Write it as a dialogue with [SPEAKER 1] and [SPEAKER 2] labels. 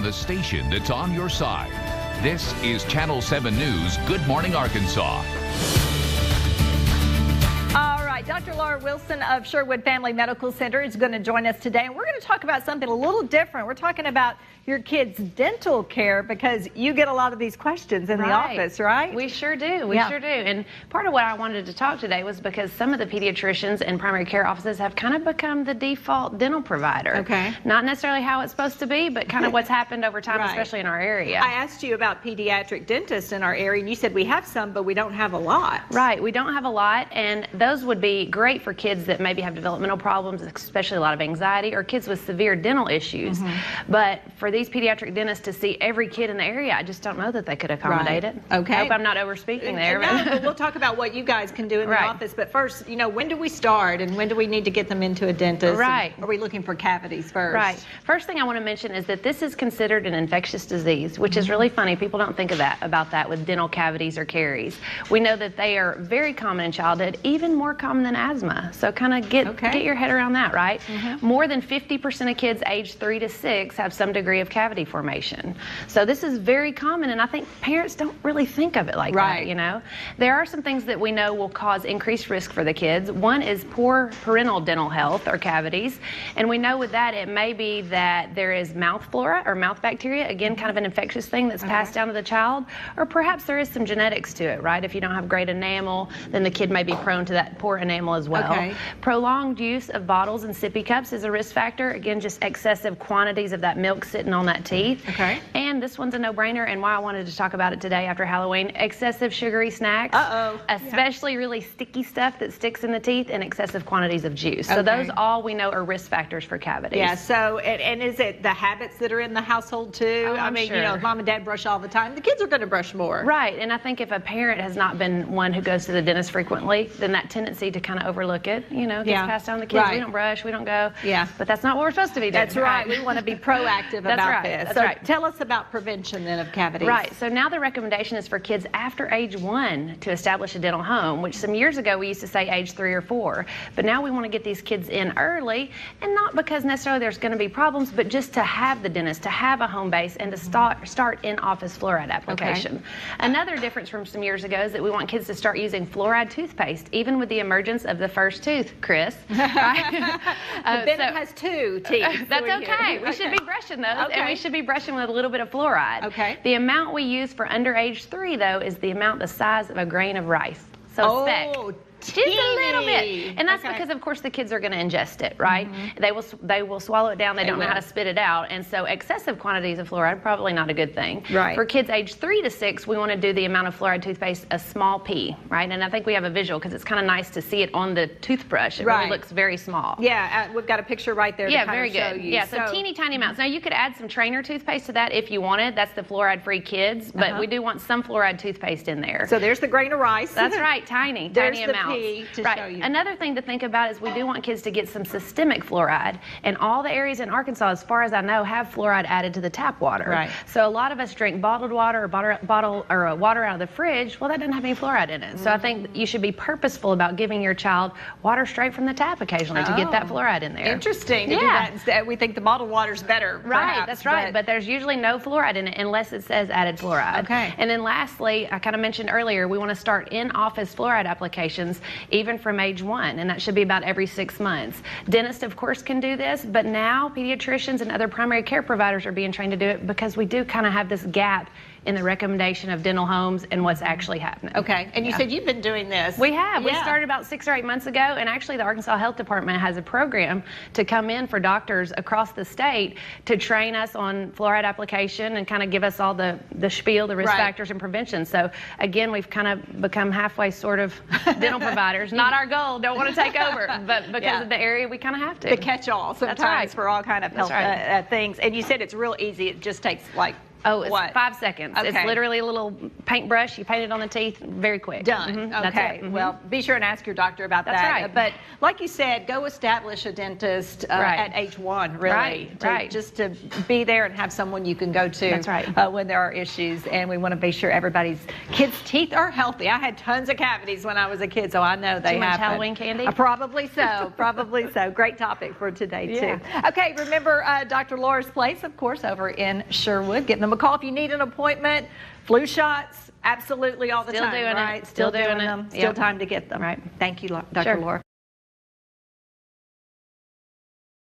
[SPEAKER 1] the station that's on your side. This is Channel 7 News Good Morning Arkansas.
[SPEAKER 2] All right, Dr. Laura Wilson of Sherwood Family Medical Center is going to join us today, and we're going to talk about something a little different. We're talking about your kids' dental care, because you get a lot of these questions in the office, right?
[SPEAKER 3] We sure do. We sure do. And part of what I wanted to talk today was because some of the pediatricians and primary care offices have kind of become the default dental provider.
[SPEAKER 2] Okay.
[SPEAKER 3] Not necessarily how it's supposed to be, but kind of what's happened over time, especially in our area.
[SPEAKER 2] I asked you about pediatric dentists in our area, and you said we have some, but we don't have a lot.
[SPEAKER 3] Right. We don't have a lot, and those would be great for kids that maybe have developmental problems, especially a lot of anxiety, or kids with severe dental issues. But for these pediatric dentists to see every kid in the area, I just don't know that they could accommodate it.
[SPEAKER 2] Okay.
[SPEAKER 3] I hope I'm not overspeaking there.
[SPEAKER 2] No, but we'll talk about what you guys can do in the office. But first, you know, when do we start, and when do we need to get them into a dentist?
[SPEAKER 3] Right.
[SPEAKER 2] Are we looking for cavities first?
[SPEAKER 3] Right. First thing I want to mention is that this is considered an infectious disease, which is really funny. People don't think of about that with dental cavities or caries. We know that they are very common in childhood, even more common than asthma. So kind of get your head around that, right? More than 50% of kids aged 3 to 6 have some degree of cavity formation. So this is very common, and I think parents don't really think of it like that, you know? There are some things that we know will cause increased risk for the kids. One is poor parental dental health or cavities, and we know with that it may be that there is mouth flora or mouth bacteria, again kind of an infectious thing that's passed down to the child, or perhaps there is some genetics to it, right? If you don't have great enamel, then the kid may be prone to that poor enamel as well. Prolonged use of bottles and sippy cups is a risk factor. Again, just excessive quantities of that milk sitting on that teeth. And this one's a no-brainer, and why I wanted to talk about it today after Halloween: excessive sugary snacks, especially really sticky stuff that sticks in the teeth, and excessive quantities of juice. So those all we know are risk factors for cavities.
[SPEAKER 2] Yeah, so, and is it the habits that are in the household too? I mean, you know, mom and dad brush all the time. The kids are going to brush more.
[SPEAKER 3] Right, and I think if a parent has not been one who goes to the dentist frequently, then that tendency to kind of overlook it, you know, gets passed down to the kids. We don't brush, we don't go. But that's not what we're supposed to be doing.
[SPEAKER 2] That's right. We want to be proactive about this.
[SPEAKER 3] That's right.
[SPEAKER 2] Tell us about prevention then of cavities.
[SPEAKER 3] Right, so now the recommendation is for kids after age 1 to establish a dental home, which some years ago we used to say age 3 or 4. But now we want to get these kids in early, and not because necessarily there's going to be problems, but just to have the dentist, to have a home base, and to start in-office fluoride application. Another difference from some years ago is that we want kids to start using fluoride toothpaste, even with the emergence of the first tooth, Chris. Right?
[SPEAKER 2] Bennett has 2 teeth.
[SPEAKER 3] That's okay. We should be brushing those, and we should be brushing with a little bit of fluoride. The amount we use for under age 3, though, is the amount the size of a grain of rice. So a speck. Just a little bit, and that's because, of course, the kids are going to ingest it, right? They will swallow it down. They don't know how to spit it out, and so excessive quantities of fluoride probably not a good thing. For kids age 3 to 6, we want to do the amount of fluoride toothpaste a small pea, right? And I think we have a visual because it's kind of nice to see it on the toothbrush. It really looks very small.
[SPEAKER 2] We've got a picture right there.
[SPEAKER 3] Yeah,
[SPEAKER 2] to
[SPEAKER 3] very
[SPEAKER 2] show
[SPEAKER 3] good.
[SPEAKER 2] You.
[SPEAKER 3] Yeah, so teeny tiny amounts. Now you could add some trainer toothpaste to that if you wanted. That's the fluoride-free kids, but we do want some fluoride toothpaste in there.
[SPEAKER 2] So there's the grain of rice.
[SPEAKER 3] That's right, tiny amounts.
[SPEAKER 2] Pea to show you.
[SPEAKER 3] Another thing to think about is we do want kids to get some systemic fluoride, and all the areas in Arkansas, as far as I know, have fluoride added to the tap water. So a lot of us drink bottled water or water out of the fridge. Well, that doesn't have any fluoride in it. So I think you should be purposeful about giving your child water straight from the tap occasionally to get that fluoride in there.
[SPEAKER 2] Interesting. To do that instead. We think the bottled water's better. Perhaps,
[SPEAKER 3] that's right. But there's usually no fluoride in it unless it says added fluoride. And then lastly, I kind of mentioned earlier, we want to start in-office fluoride applications even from age 1, and that should be about every 6 months. Dentists, of course, can do this, but now pediatricians and other primary care providers are being trained to do it because we do kind of have this gap in the recommendation of dental homes and what's actually happening.
[SPEAKER 2] And you said you've been doing this.
[SPEAKER 3] We have. We started about 6 or 8 months ago, and actually the Arkansas Health Department has a program to come in for doctors across the state to train us on fluoride application and kind of give us all the spiel, the risk factors and prevention. So again, we've kind of become halfway sort of dental providers. Not our goal, don't want to take over, but because of the area, we kind of have to.
[SPEAKER 2] The catch-all sometimes for all kind of health things. And you said it's real easy. It just takes like
[SPEAKER 3] Oh, it's
[SPEAKER 2] What?
[SPEAKER 3] 5 seconds.
[SPEAKER 2] Okay.
[SPEAKER 3] It's literally a little paintbrush. You paint it on the teeth, very quick.
[SPEAKER 2] Done.
[SPEAKER 3] That's
[SPEAKER 2] Okay.
[SPEAKER 3] it.
[SPEAKER 2] Well, be sure and ask your doctor about
[SPEAKER 3] That's
[SPEAKER 2] that.
[SPEAKER 3] right.
[SPEAKER 2] But like you said, go establish a dentist
[SPEAKER 3] Right.
[SPEAKER 2] at age 1, really.
[SPEAKER 3] Right.
[SPEAKER 2] Just to be there and have someone you can go to
[SPEAKER 3] That's right.
[SPEAKER 2] when there are issues. And we want to be sure everybody's kids' teeth are healthy. I had tons of cavities when I was a kid, so I know they
[SPEAKER 3] Too much
[SPEAKER 2] happen.
[SPEAKER 3] Halloween candy?
[SPEAKER 2] Probably so. Probably so. Great topic for today, too. Okay, remember Dr. Laura's Place, of course, over in Sherwood. Give them a call if you need an appointment. Flu shots, absolutely all the
[SPEAKER 3] Still
[SPEAKER 2] time,
[SPEAKER 3] doing it.
[SPEAKER 2] right?
[SPEAKER 3] Still doing it.
[SPEAKER 2] them. Still
[SPEAKER 3] Yep.
[SPEAKER 2] time to get them.
[SPEAKER 3] Right.
[SPEAKER 2] Thank you, Dr.
[SPEAKER 3] Sure.
[SPEAKER 2] Laura.